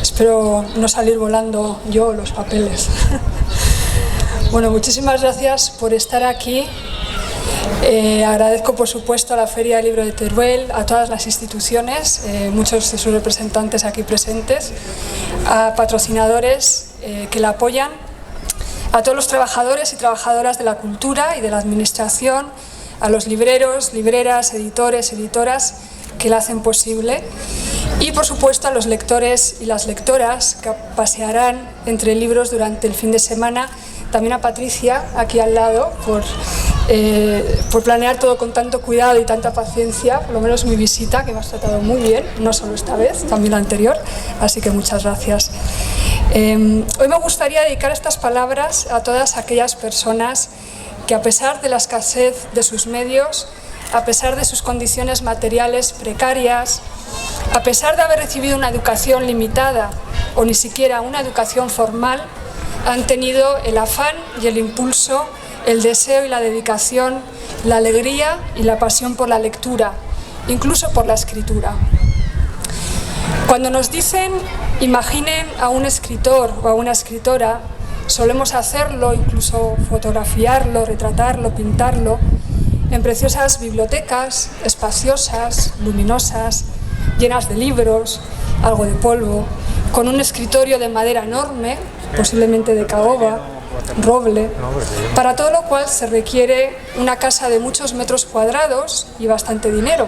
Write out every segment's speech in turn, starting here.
Espero no salir volando yo los papeles. Bueno, muchísimas gracias por estar aquí. Agradezco, por supuesto, a la Feria del Libro de Teruel, a todas las instituciones, muchos de sus representantes aquí presentes, a patrocinadores que la apoyan, a todos los trabajadores y trabajadoras de la cultura y de la administración, a los libreros, libreras, editores, editoras que la hacen posible y, por supuesto, a los lectores y las lectoras que pasearán entre libros durante el fin de semana. También a Patricia, aquí al lado, por planear todo con tanto cuidado y tanta paciencia, por lo menos mi visita, que me has tratado muy bien, no solo esta vez, también la anterior, así que muchas gracias. Hoy me gustaría dedicar estas palabras a todas aquellas personas que, a pesar de la escasez de sus medios, a pesar de sus condiciones materiales precarias, a pesar de haber recibido una educación limitada o ni siquiera una educación formal, han tenido el afán y el impulso, el deseo y la dedicación, la alegría y la pasión por la lectura, incluso por la escritura. Cuando nos dicen imaginen a un escritor o a una escritora, solemos hacerlo, incluso fotografiarlo, retratarlo, pintarlo, en preciosas bibliotecas, espaciosas, luminosas, llenas de libros, algo de polvo, con un escritorio de madera enorme, posiblemente de caoba, roble, para todo lo cual se requiere una casa de muchos metros cuadrados y bastante dinero.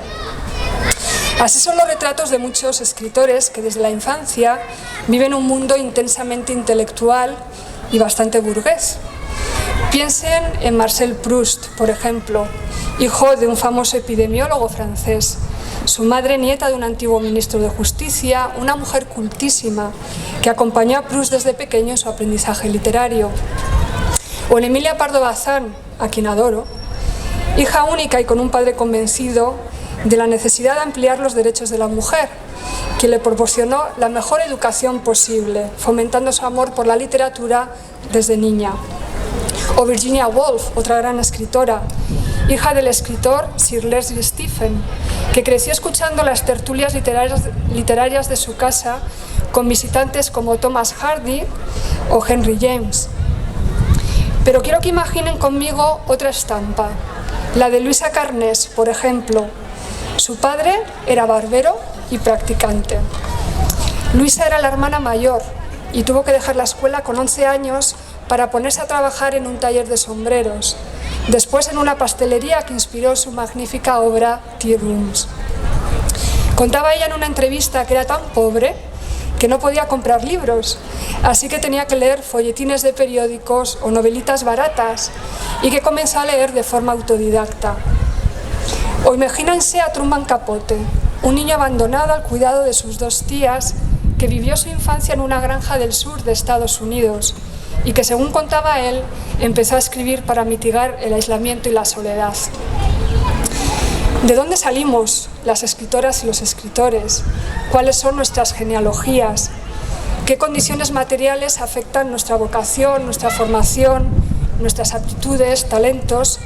Así son los retratos de muchos escritores que desde la infancia viven un mundo intensamente intelectual y bastante burgués. Piensen en Marcel Proust, por ejemplo, hijo de un famoso epidemiólogo francés, su madre nieta de un antiguo ministro de Justicia, una mujer cultísima que acompañó a Proust desde pequeño en su aprendizaje literario. O en Emilia Pardo Bazán, a quien adoro, hija única y con un padre convencido de la necesidad de ampliar los derechos de la mujer, quien le proporcionó la mejor educación posible, fomentando su amor por la literatura desde niña. O Virginia Woolf, otra gran escritora, hija del escritor Sir Leslie Stephen, que creció escuchando las tertulias literarias de su casa con visitantes como Thomas Hardy o Henry James. Pero quiero que imaginen conmigo otra estampa, la de Luisa Carnés, por ejemplo. Su padre era barbero y practicante. Luisa era la hermana mayor y tuvo que dejar la escuela con 11 años para ponerse a trabajar en un taller de sombreros, después en una pastelería que inspiró su magnífica obra Tea Rooms. Contaba ella en una entrevista que era tan pobre que no podía comprar libros, así que tenía que leer folletines de periódicos o novelitas baratas y que comenzó a leer de forma autodidacta. O imagínense a Truman Capote, un niño abandonado al cuidado de sus dos tías que vivió su infancia en una granja del sur de Estados Unidos y que, según contaba él, empezó a escribir para mitigar el aislamiento y la soledad. ¿De dónde salimos las escritoras y los escritores? ¿Cuáles son nuestras genealogías? ¿Qué condiciones materiales afectan nuestra vocación, nuestra formación, nuestras aptitudes, talentos?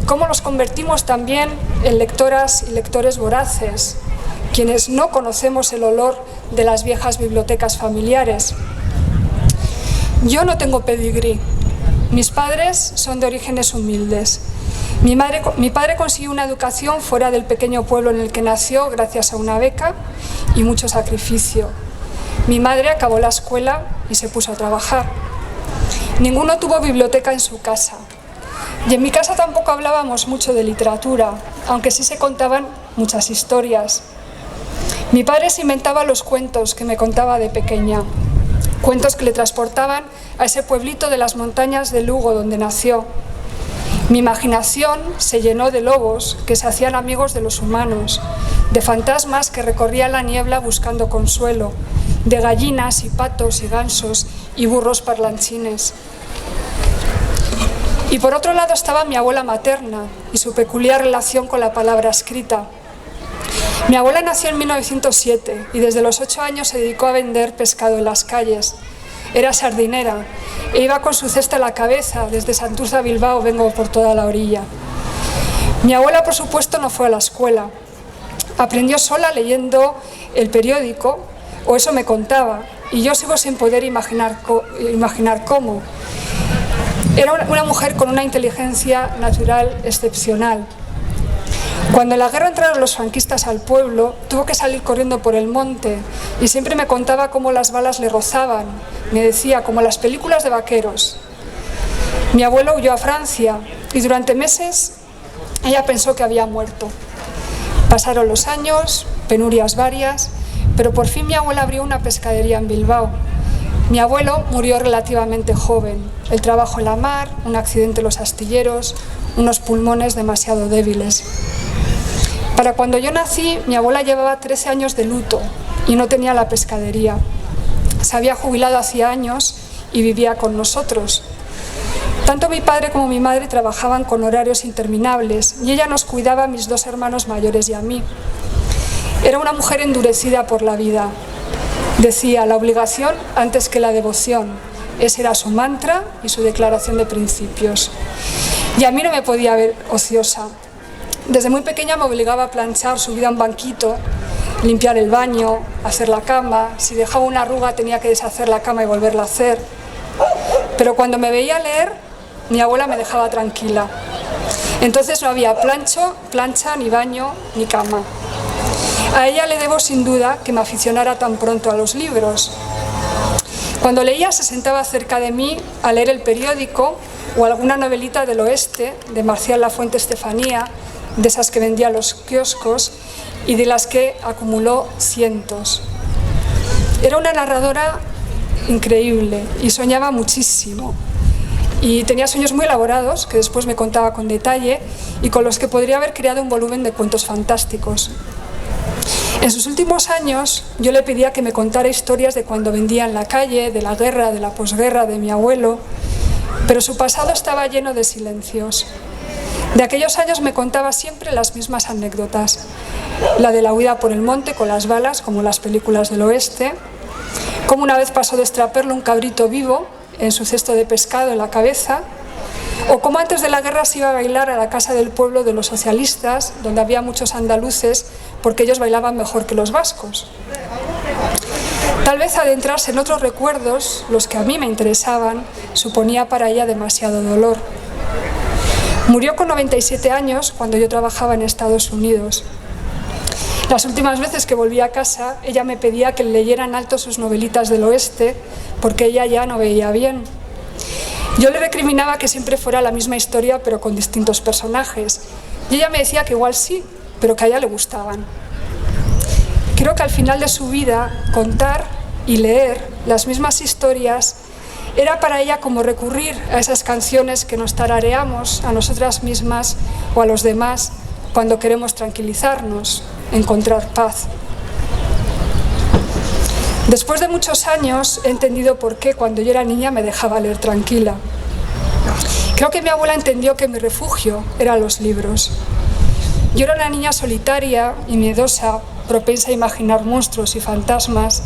¿Cómo nos convertimos también en lectoras y lectores voraces, quienes no conocemos el olor de las viejas bibliotecas familiares? Yo no tengo pedigrí. Mis padres son de orígenes humildes. Mi padre consiguió una educación fuera del pequeño pueblo en el que nació gracias a una beca y mucho sacrificio. Mi madre acabó la escuela y se puso a trabajar. Ninguno tuvo biblioteca en su casa. Y en mi casa tampoco hablábamos mucho de literatura, aunque sí se contaban muchas historias. Mi padre se inventaba los cuentos que me contaba de pequeña, cuentos que le transportaban a ese pueblito de las montañas de Lugo donde nació. Mi imaginación se llenó de lobos que se hacían amigos de los humanos, de fantasmas que recorrían la niebla buscando consuelo, de gallinas y patos y gansos y burros parlanchines. Y por otro lado estaba mi abuela materna y su peculiar relación con la palabra escrita. Mi abuela nació en 1907 y desde los 8 años se dedicó a vender pescado en las calles. Era sardinera e iba con su cesta a la cabeza, desde Santurce a Bilbao vengo por toda la orilla. Mi abuela, por supuesto, no fue a la escuela. Aprendió sola leyendo el periódico, o eso me contaba, y yo sigo sin poder imaginar cómo. Era una mujer con una inteligencia natural excepcional. Cuando en la guerra entraron los franquistas al pueblo, tuvo que salir corriendo por el monte y siempre me contaba cómo las balas le rozaban. Me decía, como las películas de vaqueros. Mi abuelo huyó a Francia y durante meses ella pensó que había muerto. Pasaron los años, penurias varias, pero por fin mi abuela abrió una pescadería en Bilbao. Mi abuelo murió relativamente joven. El trabajo en la mar, un accidente en los astilleros, unos pulmones demasiado débiles. Para cuando yo nací, mi abuela llevaba 13 años de luto y no tenía la pescadería. Se había jubilado hacía años y vivía con nosotros. Tanto mi padre como mi madre trabajaban con horarios interminables y ella nos cuidaba a mis 2 hermanos mayores y a mí. Era una mujer endurecida por la vida. Decía, la obligación antes que la devoción. Ese era su mantra y su declaración de principios. Y a mí no me podía ver ociosa. Desde muy pequeña me obligaba a planchar subida a un banquito, limpiar el baño, hacer la cama. Si dejaba una arruga tenía que deshacer la cama y volverla a hacer. Pero cuando me veía leer, mi abuela me dejaba tranquila. Entonces no había plancha, ni baño, ni cama. A ella le debo sin duda que me aficionara tan pronto a los libros. Cuando leía se sentaba cerca de mí a leer el periódico o alguna novelita del oeste de Marcial Lafuente Estefanía, de esas que vendía a los kioscos y de las que acumuló cientos. Era una narradora increíble y soñaba muchísimo. Y tenía sueños muy elaborados, que después me contaba con detalle, y con los que podría haber creado un volumen de cuentos fantásticos. En sus últimos años, yo le pedía que me contara historias de cuando vendía en la calle, de la guerra, de la posguerra, de mi abuelo, pero su pasado estaba lleno de silencios. De aquellos años me contaba siempre las mismas anécdotas. La de la huida por el monte con las balas, como las películas del oeste, cómo una vez pasó de extraperlo un cabrito vivo en su cesto de pescado en la cabeza, o cómo antes de la guerra se iba a bailar a la casa del pueblo de los socialistas, donde había muchos andaluces, porque ellos bailaban mejor que los vascos. Tal vez adentrarse en otros recuerdos, los que a mí me interesaban, suponía para ella demasiado dolor. Murió con 97 años cuando yo trabajaba en Estados Unidos. Las últimas veces que volví a casa, ella me pedía que leyera en alto sus novelitas del oeste, porque ella ya no veía bien. Yo le recriminaba que siempre fuera la misma historia, pero con distintos personajes. Y ella me decía que igual sí, pero que a ella le gustaban. Creo que al final de su vida, contar y leer las mismas historias era para ella como recurrir a esas canciones que nos tarareamos a nosotras mismas o a los demás cuando queremos tranquilizarnos, encontrar paz. Después de muchos años he entendido por qué cuando yo era niña me dejaba leer tranquila. Creo que mi abuela entendió que mi refugio eran los libros. Yo era una niña solitaria y miedosa, propensa a imaginar monstruos y fantasmas,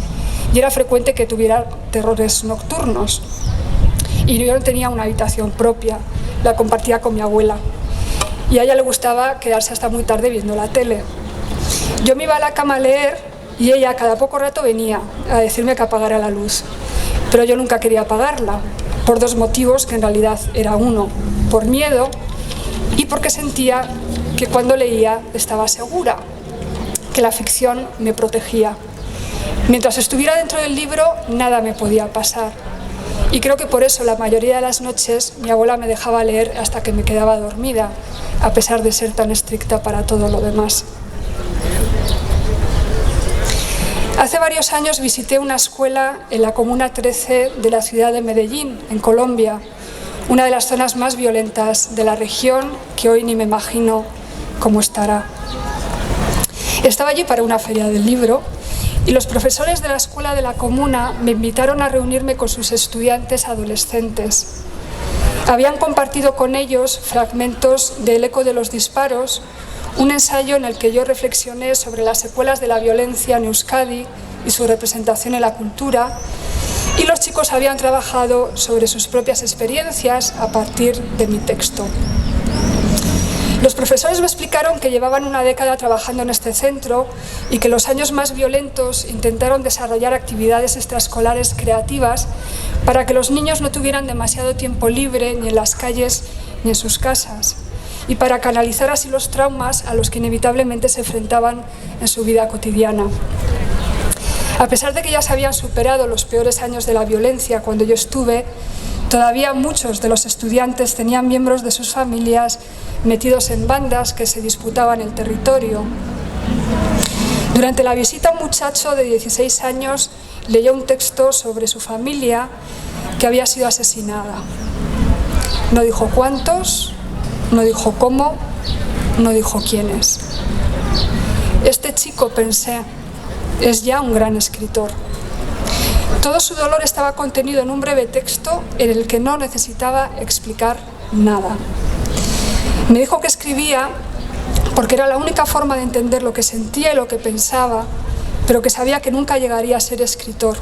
y era frecuente que tuviera terrores nocturnos. Y yo no tenía una habitación propia, la compartía con mi abuela. Y a ella le gustaba quedarse hasta muy tarde viendo la tele. Yo me iba a la cama a leer y ella cada poco rato venía a decirme que apagara la luz. Pero yo nunca quería apagarla, por 2 motivos que en realidad era uno: por miedo y porque sentía que cuando leía estaba segura, que la ficción me protegía. Mientras estuviera dentro del libro, nada me podía pasar. Y creo que por eso la mayoría de las noches mi abuela me dejaba leer hasta que me quedaba dormida, a pesar de ser tan estricta para todo lo demás. Hace varios años visité una escuela en la Comuna 13 de la ciudad de Medellín, en Colombia, una de las zonas más violentas de la región, que hoy ni me imagino cómo estará. Estaba allí para una feria del libro y los profesores de la escuela de la comuna me invitaron a reunirme con sus estudiantes adolescentes. Habían compartido con ellos fragmentos de El eco de los disparos, un ensayo en el que yo reflexioné sobre las secuelas de la violencia en Euskadi y su representación en la cultura, y los chicos habían trabajado sobre sus propias experiencias a partir de mi texto. Los profesores me explicaron que llevaban una década trabajando en este centro y que los años más violentos intentaron desarrollar actividades extraescolares creativas para que los niños no tuvieran demasiado tiempo libre ni en las calles ni en sus casas, y para canalizar así los traumas a los que inevitablemente se enfrentaban en su vida cotidiana. A pesar de que ya se habían superado los peores años de la violencia cuando yo estuve, todavía muchos de los estudiantes tenían miembros de sus familias metidos en bandas que se disputaban el territorio. Durante la visita, un muchacho de 16 años leyó un texto sobre su familia que había sido asesinada. No dijo cuántos, no dijo cómo, no dijo quiénes. Este chico, pensé, es ya un gran escritor. Todo su dolor estaba contenido en un breve texto en el que no necesitaba explicar nada. Me dijo que escribía porque era la única forma de entender lo que sentía y lo que pensaba, pero que sabía que nunca llegaría a ser escritor.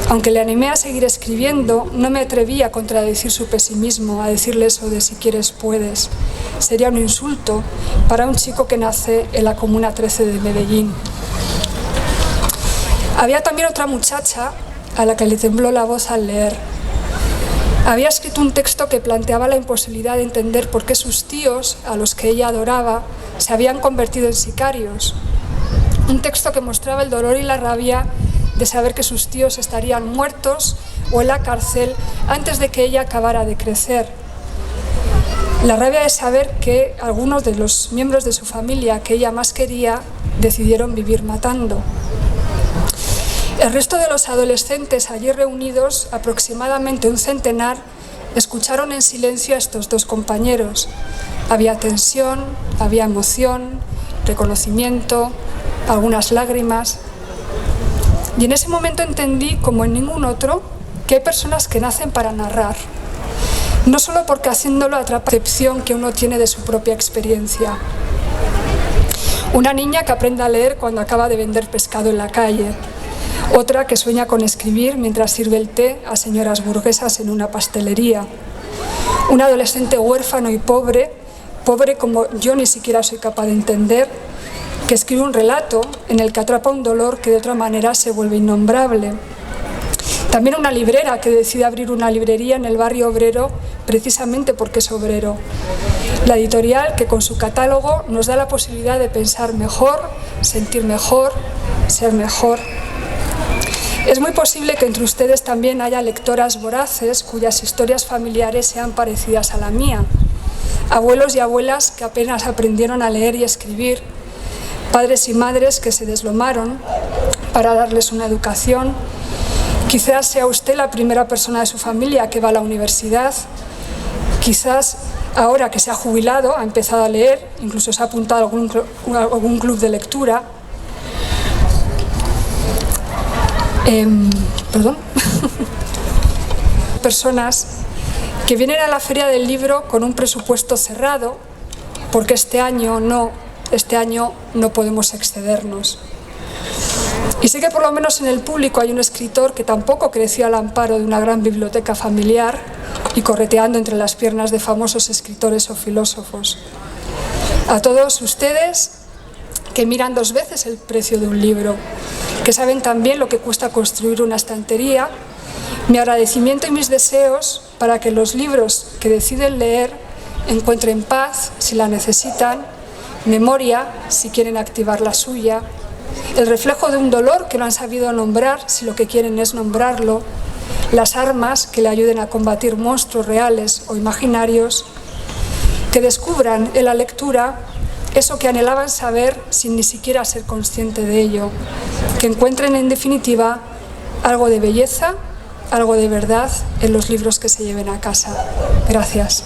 Aunque le animé a seguir escribiendo, no me atreví a contradecir su pesimismo, a decirle eso de si quieres puedes. Sería un insulto para un chico que nace en la Comuna 13 de Medellín. Había también otra muchacha a la que le tembló la voz al leer. Había escrito un texto que planteaba la imposibilidad de entender por qué sus tíos, a los que ella adoraba, se habían convertido en sicarios. Un texto que mostraba el dolor y la rabia de saber que sus tíos estarían muertos o en la cárcel antes de que ella acabara de crecer. La rabia de saber que algunos de los miembros de su familia que ella más quería decidieron vivir matando. El resto de los adolescentes allí reunidos, aproximadamente un centenar, escucharon en silencio a estos dos compañeros. Había tensión, había emoción, reconocimiento, algunas lágrimas. Y en ese momento entendí, como en ningún otro, que hay personas que nacen para narrar. No solo porque haciéndolo atrapa la percepción que uno tiene de su propia experiencia. Una niña que aprende a leer cuando acaba de vender pescado en la calle. Otra que sueña con escribir mientras sirve el té a señoras burguesas en una pastelería. Un adolescente huérfano y pobre como yo ni siquiera soy capaz de entender, que escribe un relato en el que atrapa un dolor que de otra manera se vuelve innombrable. También una librera que decide abrir una librería en el barrio obrero precisamente porque es obrero. La editorial que con su catálogo nos da la posibilidad de pensar mejor, sentir mejor, ser mejor. Es muy posible que entre ustedes también haya lectoras voraces cuyas historias familiares sean parecidas a la mía. Abuelos y abuelas que apenas aprendieron a leer y escribir. Padres y madres que se deslomaron para darles una educación. Quizás sea usted la primera persona de su familia que va a la universidad. Quizás ahora que se ha jubilado ha empezado a leer, incluso se ha apuntado a algún club de lectura. Personas que vienen a la Feria del Libro con un presupuesto cerrado, porque este año no podemos excedernos. Y sé que por lo menos en el público hay un escritor que tampoco creció al amparo de una gran biblioteca familiar y correteando entre las piernas de famosos escritores o filósofos. A todos ustedes que miran dos veces el precio de un libro, que saben también lo que cuesta construir una estantería, mi agradecimiento y mis deseos para que los libros que deciden leer encuentren paz si la necesitan, memoria si quieren activar la suya, el reflejo de un dolor que no han sabido nombrar si lo que quieren es nombrarlo, las armas que le ayuden a combatir monstruos reales o imaginarios, que descubran en la lectura eso que anhelaban saber sin ni siquiera ser consciente de ello, que encuentren en definitiva algo de belleza, algo de verdad en los libros que se lleven a casa. Gracias.